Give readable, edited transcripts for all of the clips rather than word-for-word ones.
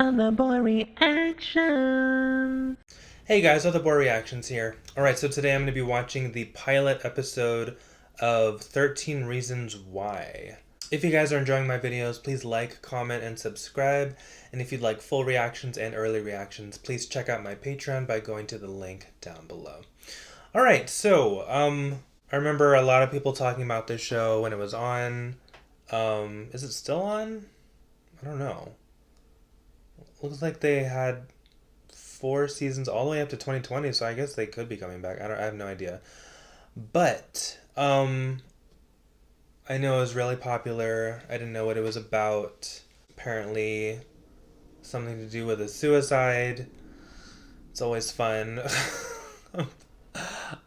Other boy reaction. Hey guys, Other boy reactions here. Alright, so today I'm going to be watching the pilot episode of 13 Reasons Why. If you guys are enjoying my videos, please like, comment, and subscribe. And if you'd like full reactions and early reactions, please check out my Patreon by going to the link down below. Alright, so, I remember a lot of people talking about this show when it was on. Is it still on? I don't know. Looks like they had 4 seasons all the way up to 2020, so I guess they could be coming back. I have no idea. But, I know it was really popular. I didn't know what it was about. Apparently, something to do with a suicide. It's always fun.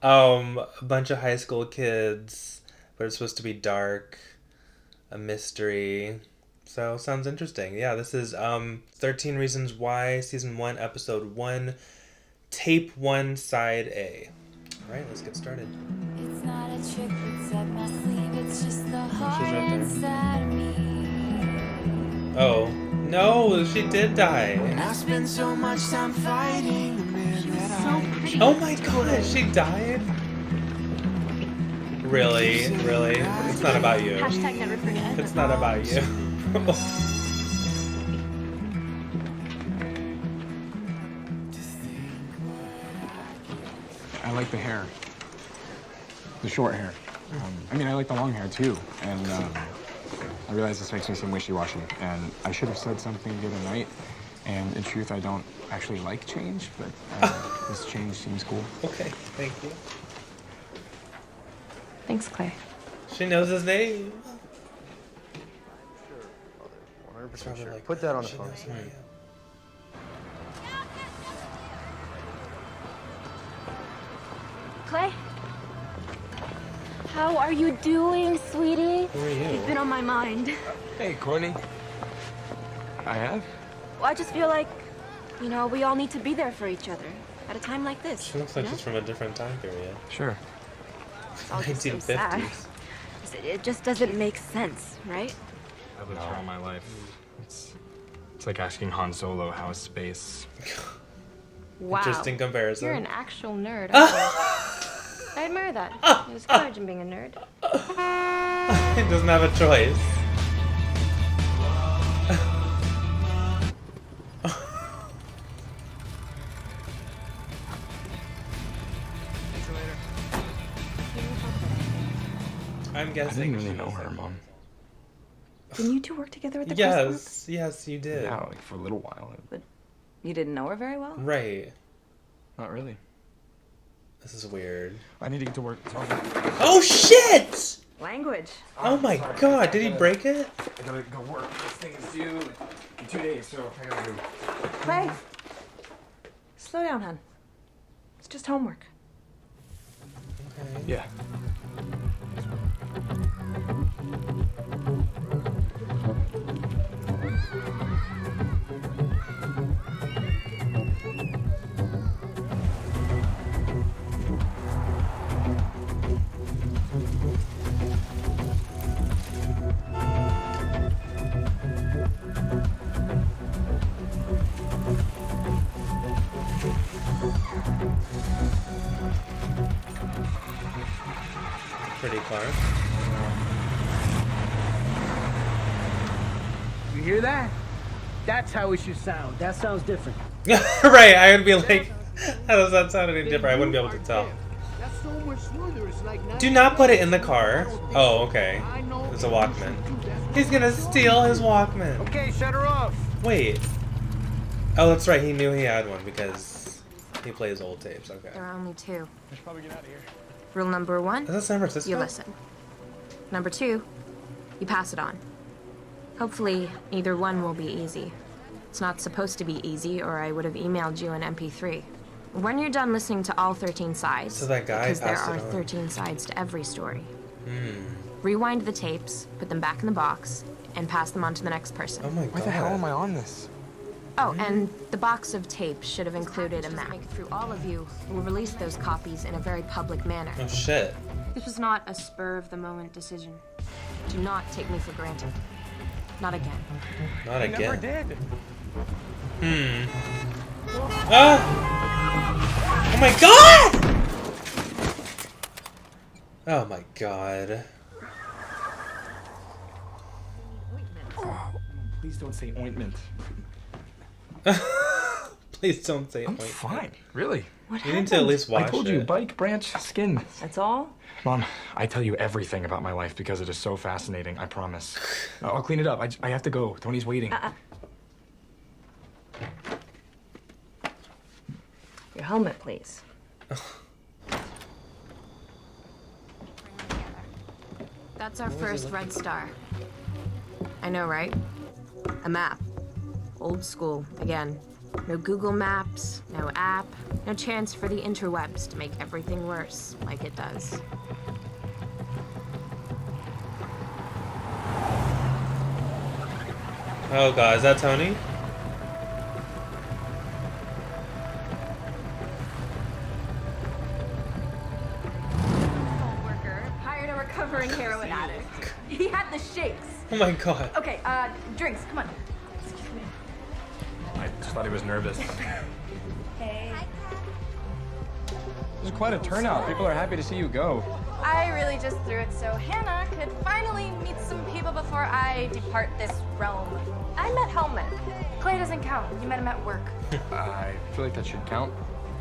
A bunch of high school kids, but it's supposed to be dark, a mystery. So, sounds interesting. Yeah, this is 13 Reasons Why, Season 1, Episode 1, Tape 1, Side A. Alright, let's get started. It's not a trick that's up my sleeve, it's just the heart right there. inside of me. Oh, no, she did die. And I spend so much time fighting the man that I am. Oh my god, she died? Really? Really? It's not about you. Hashtag never forget. It's not about you. I like the hair, the short hair. I mean, I like the long hair too. And I realize this makes me seem wishy-washy. And I should have said something the other night. And in truth, I don't actually like change, but this change seems cool. Okay, thank you. Thanks, Clay. She knows his name. 100% sure. Put that on the phone. Clay? How are you doing, sweetie? Who are you? You've been on my mind. Hey, Courtney. I have? Well, I just feel like, you know, we all need to be there for each other at a time like this. She looks like you know? she's from a different time period. Sure. It's all just so sad. 1950s. It just doesn't make sense, right? I've lived here all my life. It's like asking Han Solo how is space. Wow. Interesting comparison. You're an actual nerd, aren't you? I admire that. There's courage in being a nerd. He doesn't have a choice. I'm I guessing. didn't really know her, Mom. Didn't you two work together at the press club? Yes, yes, you did. Yeah, like for a little while. You didn't know her very well? Right. Not really. This is weird. I need to get to work. It's all Oh shit! Language. Oh my god, did he break it? I gotta go work. This thing is due in 2 days, so I gotta do. Clay. Slow down, hon. It's just homework. Okay. Yeah. Pretty car. You hear that? That's how it should sound. That sounds different. Right, I would be like, how does that sound any different? I wouldn't be able to tell. That's so much smoother. It's like Do not put it in the car. Oh, okay. It's a Walkman. He's gonna steal his Walkman. Okay, shut her off. Wait. Oh, that's right. He knew he had one because he plays old tapes. Okay. There are only two. I should probably get out of here. Rule number 1, Is that San Francisco? you listen. Number 2, you pass it on. Hopefully, either one will be easy. It's not supposed to be easy, or I would have emailed you an MP3. When you're done listening to all 13 sides, So that guy because there passed are it on. 13 sides to every story, rewind the tapes, put them back in the box, and pass them on to the next person. Oh my god. Why the hell am I on this? Oh, and the box of tapes should have included a map. Through all of you, will release those copies in a very public manner. Oh shit. This was not a spur-of-the-moment decision. Do not take me for granted. Not again. Not I again. never did. Oh my god! Oh my god. Please don't say ointment. Please don't say I'm ointment. fine, really. What You happened? need to at least wash I told you, it. bike, branch, skin. That's all? Mom, I tell you everything about my life because it is so fascinating, I promise. I'll clean it up. I have to go. Tony's waiting. Your helmet, please. That's our first red star. I know, right? A map. Old school, again. No Google Maps, no app, no chance for the interwebs to make everything worse, like it does. Oh god, is that Tony? Worker hired a recovering heroin addict. He had the shakes. Oh my god. Okay, drinks, come on. I just thought he was nervous. Hey. This is quite a turnout. People are happy to see you go. I really just threw it so Hannah could finally meet some people before I depart this realm. I met Hellman. Clay doesn't count. You met him at work. I feel like that should count.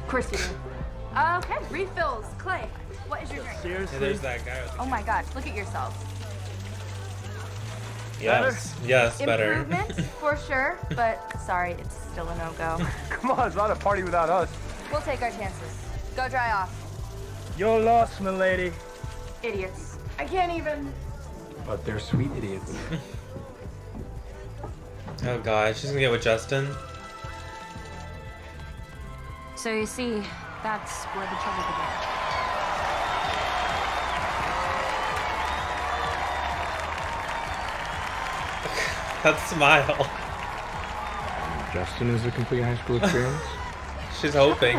Of course you do. Okay, refills. Clay, what is your drink? Yeah, there's that guy with the Oh my gosh, look at yourself. Yes. Yes, better. Improvement, for sure, but sorry, it's still a no-go. Come on, it's not a party without us. We'll take our chances. Go dry off. You're lost, milady. Idiots. I can't even. But they're sweet idiots. Oh god, she's gonna get with Justin. So you see, that's where the trouble began. That smile. Justin is a complete high school experience. She's hoping.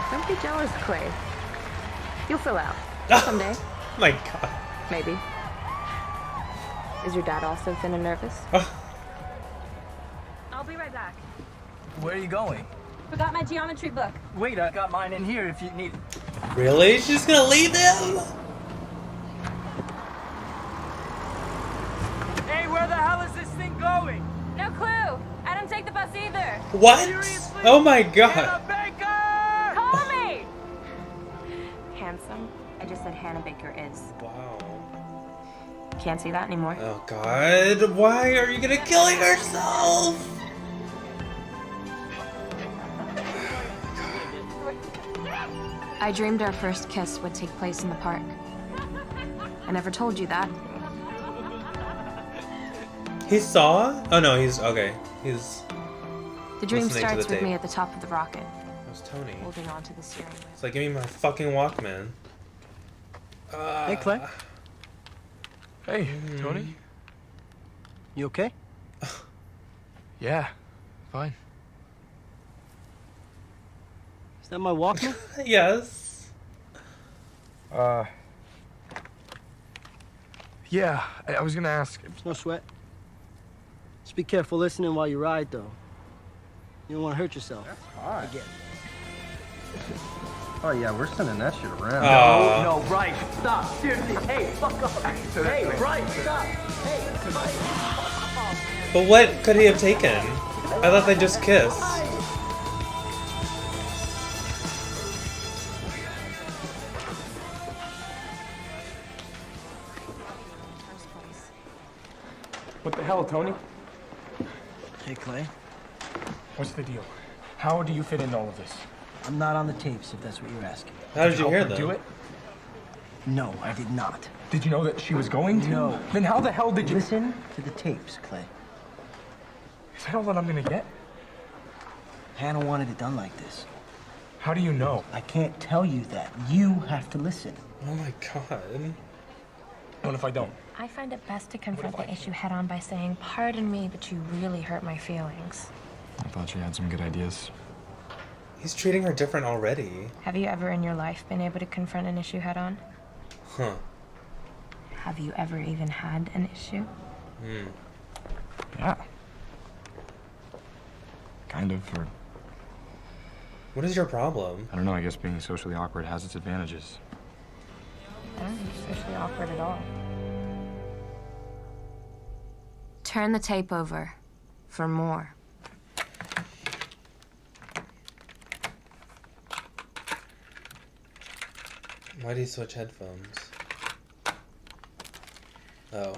Don't be jealous, Clay. You'll fill out. Someday. Oh my god. Maybe. Is your dad also thin and nervous? I'll be right back. Where are you going? Forgot my geometry book. Wait, I got mine in here if you need it. Really? She's gonna leave him? Hey, where the hell is this thing going? No clue. I don't take the bus either. What? Seriously? Oh my Hannah god. Baker! Call me. Handsome. I just said Hannah Baker is. Wow. Can't see that anymore. Oh god. Why are you gonna kill yourself? I dreamed our first kiss would take place in the park. I never told you that. He saw? Oh no, he's okay. He's The dream Listening to starts the with me tape. at the top of the rocket, It was Tony. holding on to the steering wheel. It's like, give me my fucking Walkman. Hey, Clay. Hey, Tony? You okay? Yeah, fine. Is that my Walkman? Yes. Yeah, I was gonna ask. No sweat. Just be careful listening while you ride, though. You don't want to hurt yourself. Alright. Again. Oh yeah, we're sending that shit around. Aw. No, right. Stop. Seriously. Hey, fuck off. Hey, right. Stop. Hey, right. But what could he have taken? I thought they just kissed. First place. What the hell, Tony? Hey, Clay. What's the deal? How do you fit into all of this? I'm not on the tapes, if that's what you're asking. How did you Help hear her them? do it? No, I did not. Did you know that she was going to? No. Then how the hell did you? Listen to the tapes, Clay. Is that all that I'm gonna get? Hannah wanted it done like this. How do you know? I can't tell you that. You have to listen. Oh my god. What if I don't? I find it best to confront the issue head on by saying, pardon me, but you really hurt my feelings. I thought she had some good ideas. He's treating her different already. Have you ever in your life been able to confront an issue head on? Huh. Have you ever even had an issue? Yeah. Kind of, or What is your problem? I don't know, I guess being socially awkward has its advantages. I don't think you're socially awkward at all. Turn the tape over for more. Why do you switch headphones? Oh.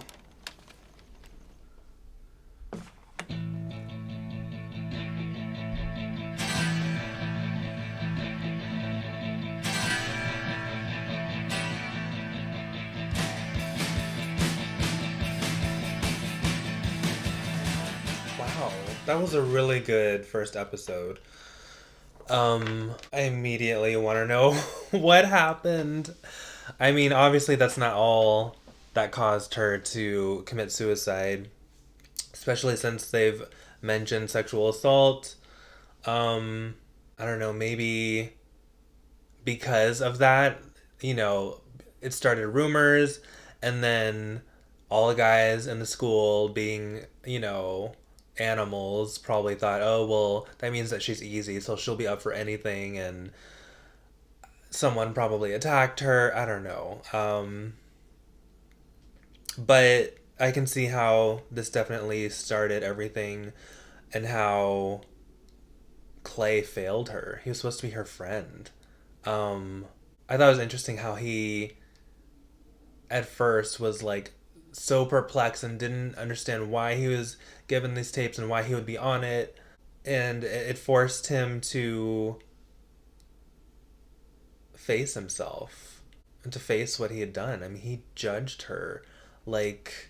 Wow, that was a really good first episode. I immediately want to know what happened. I mean, obviously that's not all that caused her to commit suicide, especially since they've mentioned sexual assault. I don't know, maybe because of that, it started rumors, and then all the guys in the school being, animals probably thought, oh, well, that means that she's easy, so she'll be up for anything, and someone probably attacked her. I don't know. But I can see how this definitely started everything, and how Clay failed her. He was supposed to be her friend. I thought it was interesting how he at first was like so perplexed and didn't understand why he was given these tapes and why he would be on it, and it forced him to face himself and to face what he had done. I mean, he judged her like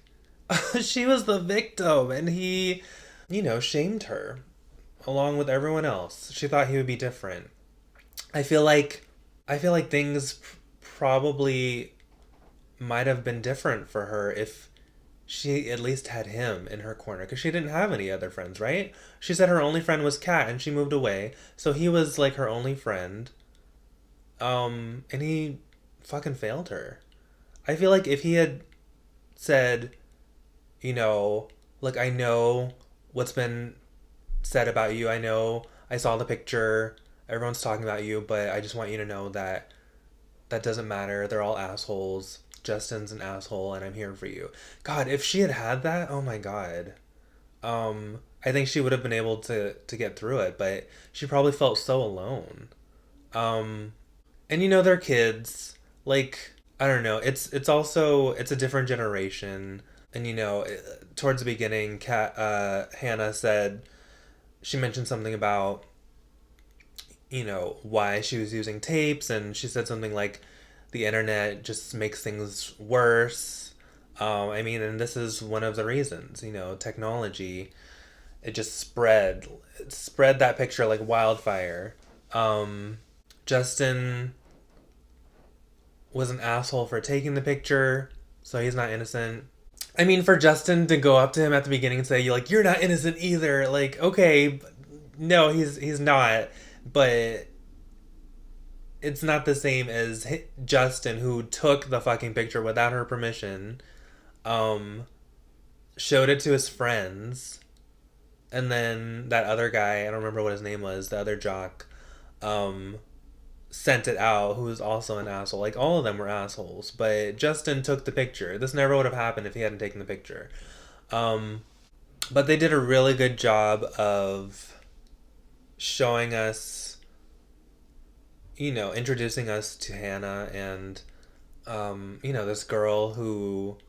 she was the victim, and he, shamed her along with everyone else. She thought he would be different. I feel like things probably might have been different for her if she at least had him in her corner, because she didn't have any other friends, right? She said her only friend was Kat, and she moved away, so he was like her only friend. And he fucking failed her. I feel like if he had said, like, I know what's been said about you, I know I saw the picture, everyone's talking about you, but I just want you to know that that doesn't matter. They're all assholes. Justin's an asshole, and I'm here for you. God, if she had had that, oh my God. I think she would have been able to get through it, but she probably felt so alone. And they're kids. Like, I don't know. It's a different generation. And towards the beginning, Hannah said, she mentioned something about, why she was using tapes, and she said something like, the internet just makes things worse. And this is one of the reasons, technology, it just spread that picture like wildfire. Justin was an asshole for taking the picture, so he's not innocent. I mean, for Justin to go up to him at the beginning and say, you're not innocent either, like, okay, no, he's not, but it's not the same as Justin, who took the fucking picture without her permission, showed it to his friends, and then that other guy, I don't remember what his name was, the other jock, sent it out, who was also an asshole. Like, all of them were assholes, but Justin took the picture. This never would have happened if he hadn't taken the picture. But they did a really good job of showing us, introducing us to Hannah and, this girl who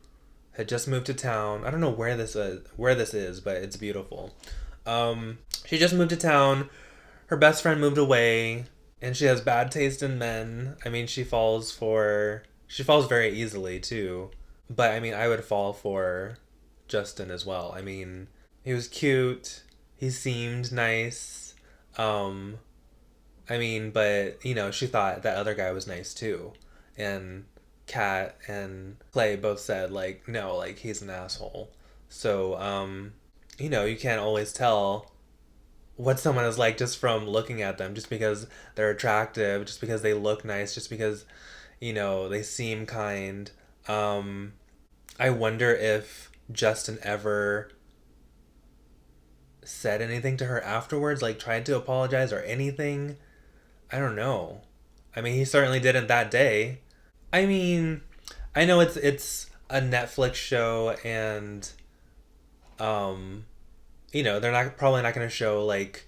had just moved to town. I don't know where this is, but it's beautiful. She just moved to town. Her best friend moved away, and she has bad taste in men. I mean, she falls very easily too. But I mean, I would fall for Justin as well. I mean, he was cute. He seemed nice. But, she thought that other guy was nice too. And Kat and Clay both said, like, no, like, he's an asshole. So, you can't always tell what someone is like just from looking at them, just because they're attractive, just because they look nice, just because, they seem kind. I wonder if Justin ever said anything to her afterwards, like tried to apologize or anything. I don't know. I mean, he certainly didn't that day. I mean, I know it's a Netflix show, and you know, they're not probably not going to show like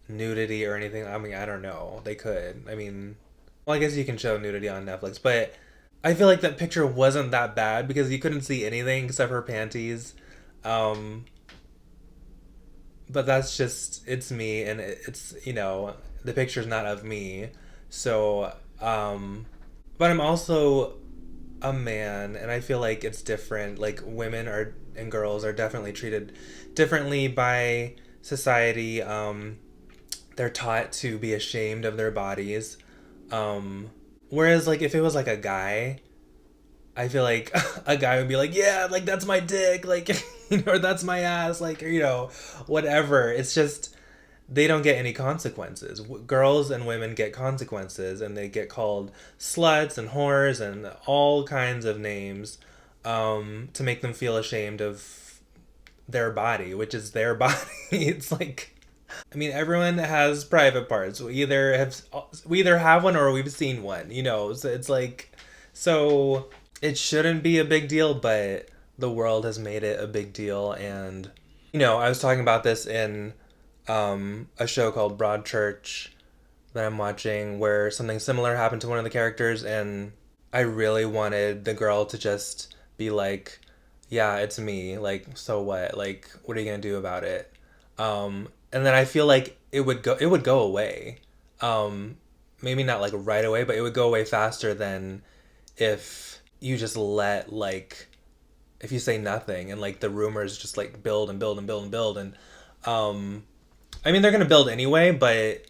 nudity or anything. I mean, I don't know. They could. I mean, well, I guess you can show nudity on Netflix, but I feel like that picture wasn't that bad because you couldn't see anything except her panties. But that's just, it's me, and it's, you know, the picture's not of me. So, but I'm also a man, and I feel like it's different. Like, women are and girls are definitely treated differently by society. They're taught to be ashamed of their bodies. Whereas, like, if it was like a guy, I feel like a guy would be like, yeah, like, that's my dick, like, you know, or that's my ass, like, or, you know, whatever. It's just, they don't get any consequences. Girls and women get consequences, and they get called sluts and whores and all kinds of names, to make them feel ashamed of their body, which is their body. It's like, I mean, everyone has private parts. We either have one or we've seen one, you know. So it's like, so it shouldn't be a big deal, but the world has made it a big deal. And, you know, I was talking about this in a show called Broadchurch that I'm watching, where something similar happened to one of the characters, and I really wanted the girl to just be like, yeah, it's me, like, so what, like, what are you gonna do about it? And then I feel like it would go away. Maybe not like right away, but it would go away faster than if you just let, like, if you say nothing and like the rumors just like build and build and build and build. And I mean, they're gonna build anyway, but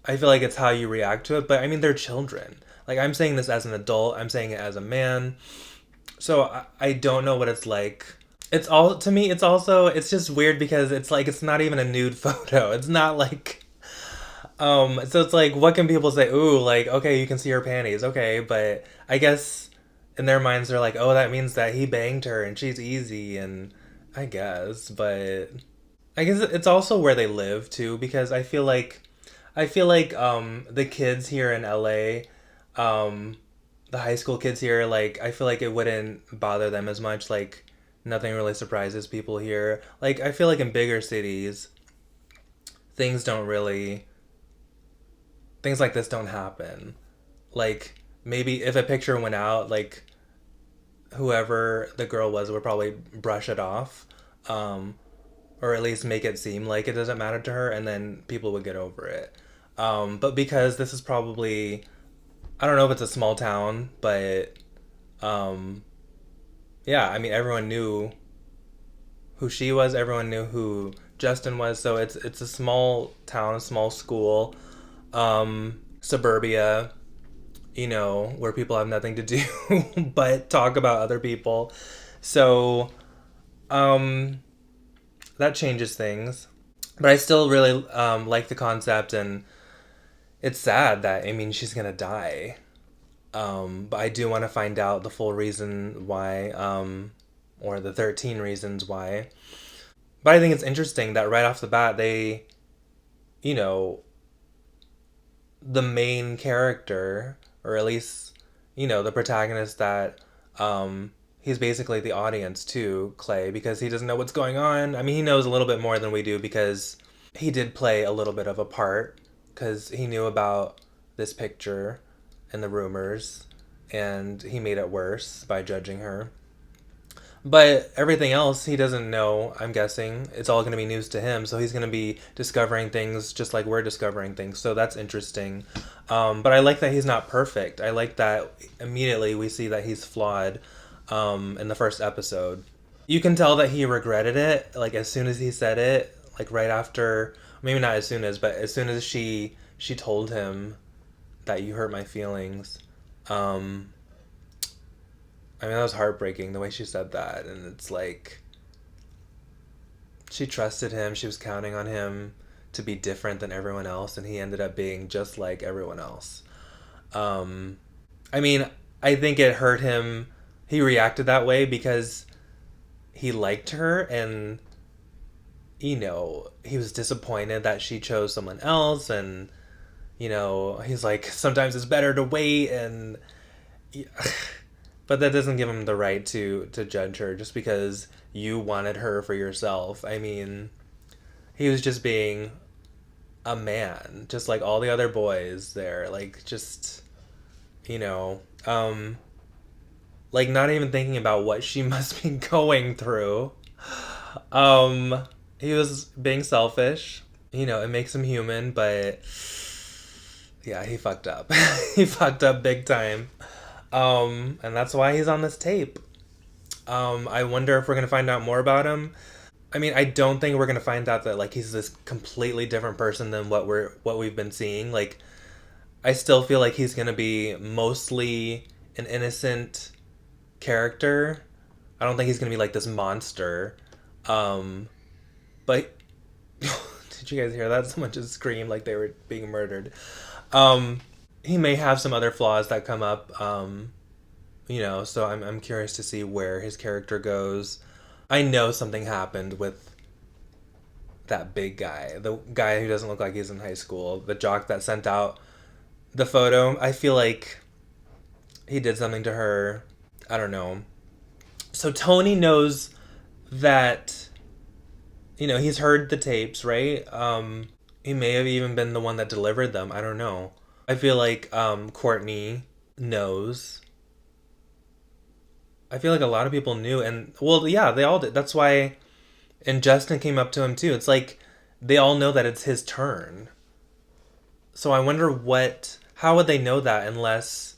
I feel like it's how you react to it. But I mean, they're children. Like, I'm saying this as an adult, I'm saying it as a man, so I don't know what it's like. It's all, to me, it's also, it's just weird because it's like, it's not even a nude photo. It's not like, so it's like, what can people say? Ooh, like, okay, you can see her panties. Okay, but I guess in their minds, they're like, oh, that means that he banged her and she's easy, and I guess, but I guess it's also where they live too, because I feel like the kids here in LA, the high school kids here, like, I feel like it wouldn't bother them as much. Like, nothing really surprises people here. Like, I feel like in bigger cities, things like this don't happen. Like, maybe if a picture went out, like, whoever the girl was would probably brush it off, or at least make it seem like it doesn't matter to her, and then people would get over it. But because this is probably, I don't know if it's a small town, but yeah, I mean, everyone knew who she was, everyone knew who Justin was, so it's a small town, small school, suburbia, you know, where people have nothing to do but talk about other people. So that changes things. But I still really like the concept, and it's sad that, I mean, she's gonna die. But I do want to find out the full reason why, or the 13 reasons why. But I think it's interesting that right off the bat, they, you know, the main character, or at least, you know, the protagonist, that he's basically the audience too, Clay, because he doesn't know what's going on. I mean, he knows a little bit more than we do because he did play a little bit of a part, because he knew about this picture and the rumors, and he made it worse by judging her. But everything else he doesn't know, I'm guessing. It's all going to be news to him, so he's going to be discovering things just like we're discovering things, so that's interesting. But I like that he's not perfect. I like that immediately we see that he's flawed in the first episode. You can tell that he regretted it, like, as soon as he said it, like, right after, maybe not as soon as, but as soon as she told him that you hurt my feelings. I mean, that was heartbreaking, the way she said that. And it's like, she trusted him. She was counting on him to be different than everyone else, and he ended up being just like everyone else. I mean, I think it hurt him. He reacted that way because he liked her, and you know, he was disappointed that she chose someone else, and, you know, he's like, sometimes it's better to wait, and but that doesn't give him the right to judge her just because you wanted her for yourself. I mean, he was just being a man, just like all the other boys there, like, just, you know, like, not even thinking about what she must be going through. He was being selfish. You know, it makes him human, but yeah, he fucked up. He fucked up big time. And that's why he's on this tape. I wonder if we're gonna find out more about him. I mean, I don't think we're gonna find out that like he's this completely different person than what we've been seeing. Like, I still feel like he's gonna be mostly an innocent character. I don't think he's gonna be like this monster. But did you guys hear that? Someone just screamed like they were being murdered. He may have some other flaws that come up. You know, so I'm curious to see where his character goes. I know something happened with that big guy, the guy who doesn't look like he's in high school, the jock that sent out the photo. I feel like he did something to her. I don't know. So Tony knows that, you know, he's heard the tapes, right? He may have even been the one that delivered them. I don't know. I feel like Courtney knows. I feel like a lot of people knew, and well, yeah, they all did. That's why, and Justin came up to him too. It's like they all know that it's his turn. So I wonder how would they know that unless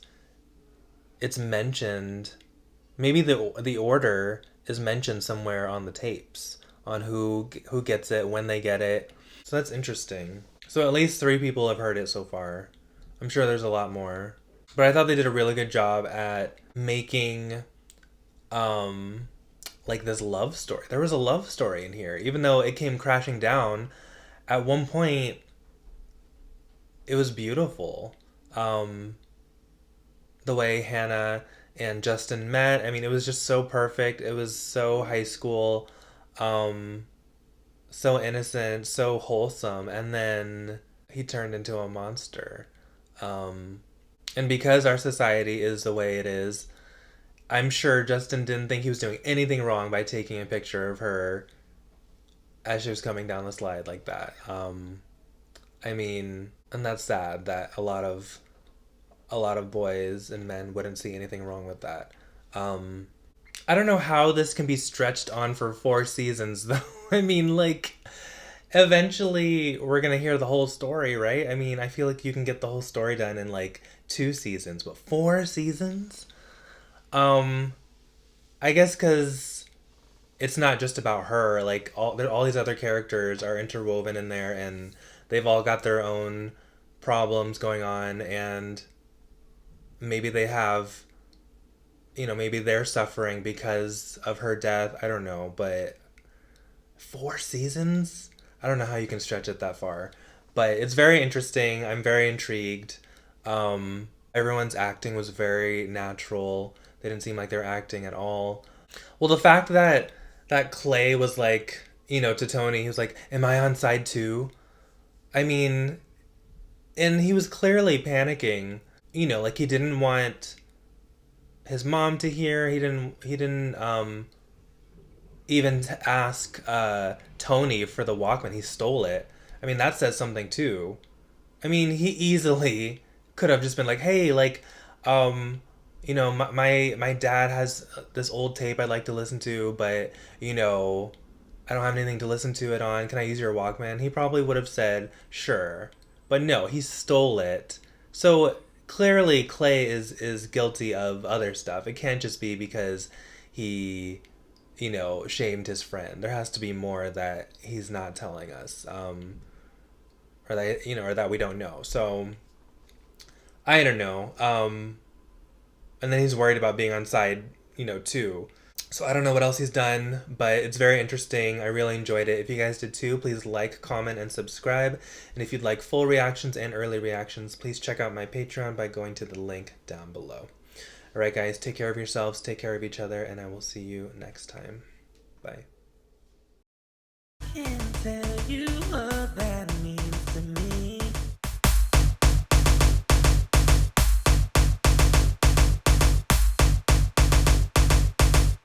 it's mentioned? Maybe the order is mentioned somewhere on the tapes on who gets it, when they get it. So that's interesting. So at least 3 people have heard it so far. I'm sure there's a lot more, but I thought they did a really good job at making like this love story. There was a love story in here, even though it came crashing down. At one point, it was beautiful. The way Hannah and Justin met, I mean, it was just so perfect. It was so high school, so innocent, so wholesome, and then he turned into a monster. And because our society is the way it is, I'm sure Justin didn't think he was doing anything wrong by taking a picture of her as she was coming down the slide like that. I mean, and that's sad that a lot of boys and men wouldn't see anything wrong with that. I don't know how this can be stretched on for 4 seasons though. I mean, like, eventually we're gonna hear the whole story, right? I mean, I feel like you can get the whole story done in like 2 seasons, but 4 seasons? I guess because it's not just about her. Like, all these other characters are interwoven in there, and they've all got their own problems going on, and maybe they have, you know, maybe they're suffering because of her death. I don't know, but 4 seasons? I don't know how you can stretch it that far, but it's very interesting. I'm very intrigued. Everyone's acting was very natural. They didn't seem like they were acting at all. Well, the fact that Clay was like, you know, to Tony, he was like, "Am I on side 2?" I mean, and he was clearly panicking. You know, like, he didn't want his mom to hear. He didn't even ask Tony for the Walkman. He stole it. I mean, that says something too. I mean, he easily could have just been like, "Hey, like, you know, my dad has this old tape I'd like to listen to, but, you know, I don't have anything to listen to it on. Can I use your Walkman?" He probably would have said, "Sure." But no, he stole it. So clearly Clay is guilty of other stuff. It can't just be because he, you know, shamed his friend. There has to be more that he's not telling us, or that, you know, or that we don't know. So I don't know. And then he's worried about being on side, you know, 2. So I don't know what else he's done, but it's very interesting. I really enjoyed it. If you guys did too, please like, comment, and subscribe. And if you'd like full reactions and early reactions, please check out my Patreon by going to the link down below. Alright guys, take care of yourselves, take care of each other, and I will see you next time. Bye. Yeah. tell you